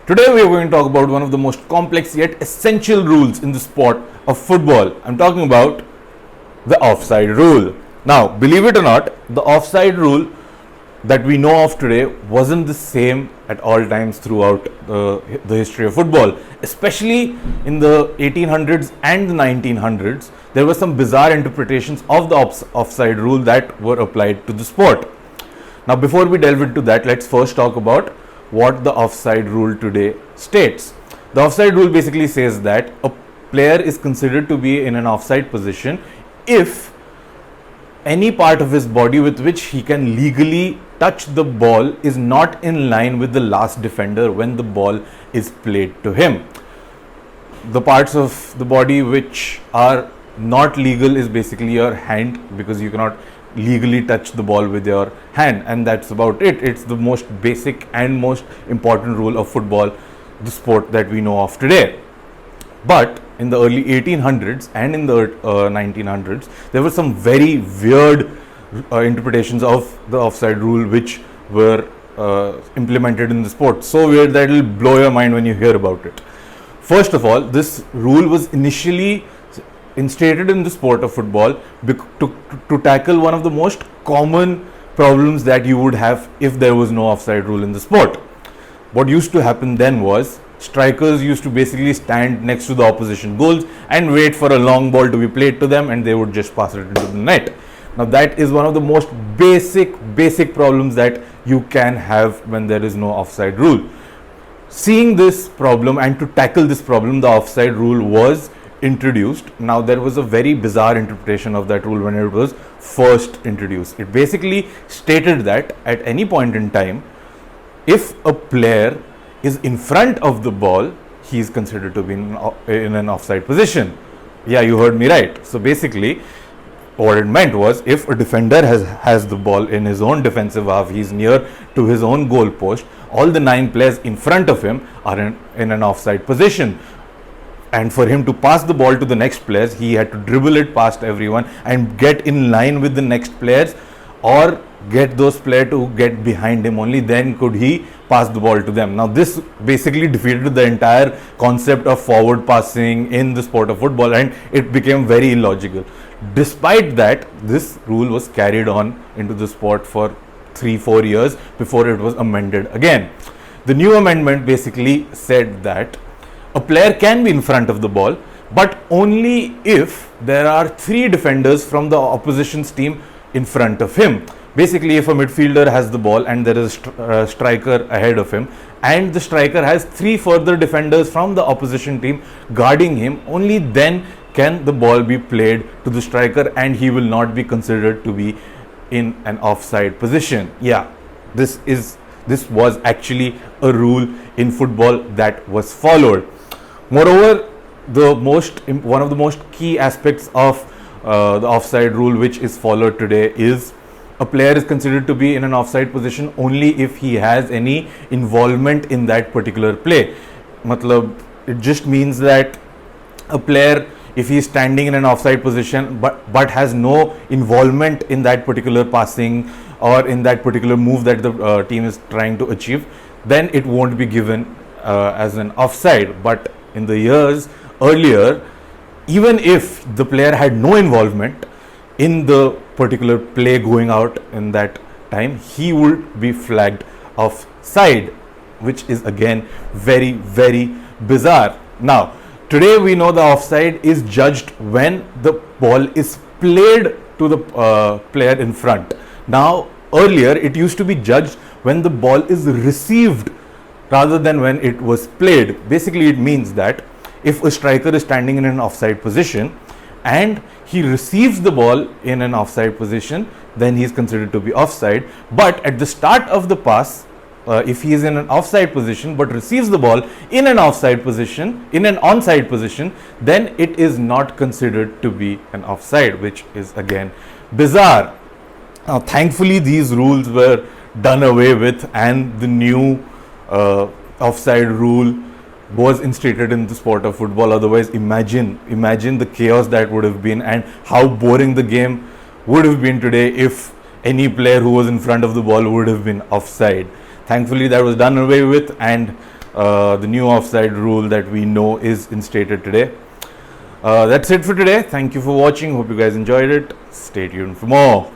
Today we are going to talk about one of the most complex yet essential rules in the sport of football. I'm talking about the offside rule. Now, believe it or not, the offside rule that we know of today wasn't the same at all times throughout the history of football. Especially in the 1800s and the 1900s, there were some bizarre interpretations of the offside rule that were applied to the sport. Now, before we delve into that, let's first talk about what the offside rule today states. The offside rule basically says that a player is considered to be in an offside position if any part of his body with which he can legally touch the ball is not in line with the last defender when the ball is played to him. The parts of the body which are not legal is basically your hand, because you cannot legally touch the ball with your hand, and that's about it. It's the most basic and most important rule of football, the sport that we know of today. But in the early 1800s and in the 1900s, there were some very weird interpretations of the offside rule which were implemented in the sport. So weird that it will blow your mind when you hear about it. First of all, this rule was initially instated in the sport of football to tackle one of the most common problems that you would have if there was no offside rule in the sport. What used to happen then was strikers used to basically stand next to the opposition goals and wait for a long ball to be played to them, and they would just pass it into the net. Now that is one of the most basic problems that you can have when there is no offside rule. Seeing this problem and to tackle this problem, the offside rule was introduced. Now there was a very bizarre interpretation of that rule when it was first introduced. It basically stated that at any point in time, if a player is in front of the ball, he is considered to be in an offside position. Yeah, you heard me right. So basically what it meant was, if a defender has the ball in his own defensive half, he is near to his own goal post, all the 9 players in front of him are in an offside position. And for him to pass the ball to the next players, he had to dribble it past everyone and get in line with the next players, or get those players to get behind him. Only then could he pass the ball to them. Now this basically defeated the entire concept of forward passing in the sport of football, and it became very illogical. Despite that, this rule was carried on into the sport for 3-4 years before it was amended again. The new amendment basically said that a player can be in front of the ball, but only if there are 3 defenders from the opposition's team in front of him. Basically, if a midfielder has the ball and there is a striker ahead of him, and the striker has 3 further defenders from the opposition team guarding him, only then can the ball be played to the striker and he will not be considered to be in an offside position. Yeah, this was actually a rule in football that was followed. Moreover, one of the most key aspects of the offside rule which is followed today is a player is considered to be in an offside position only if he has any involvement in that particular play. It just means that a player, if he is standing in an offside position but has no involvement in that particular passing or in that particular move that the team is trying to achieve, then it won't be given as an offside. But in the years earlier, even if the player had no involvement in the particular play going out in that time, he would be flagged offside, which is again very bizarre. Now today we know the offside is judged when the ball is played to the player in front. Now earlier it used to be judged when the ball is received rather than when it was played. Basically it means that if a striker is standing in an offside position and he receives the ball in an offside position, then he is considered to be offside. But at the start of the pass, if he is in an offside position but receives the ball in an offside position, in an onside position, then it is not considered to be an offside, which is again bizarre. Now thankfully these rules were done away with, and the new offside rule was instated in the sport of football. Otherwise, imagine the chaos that would have been, and how boring the game would have been today if any player who was in front of the ball would have been offside. Thankfully that was done away with, and the new offside rule that we know is instated today. That's it for today. Thank you for watching. Hope you guys enjoyed it. Stay tuned for more.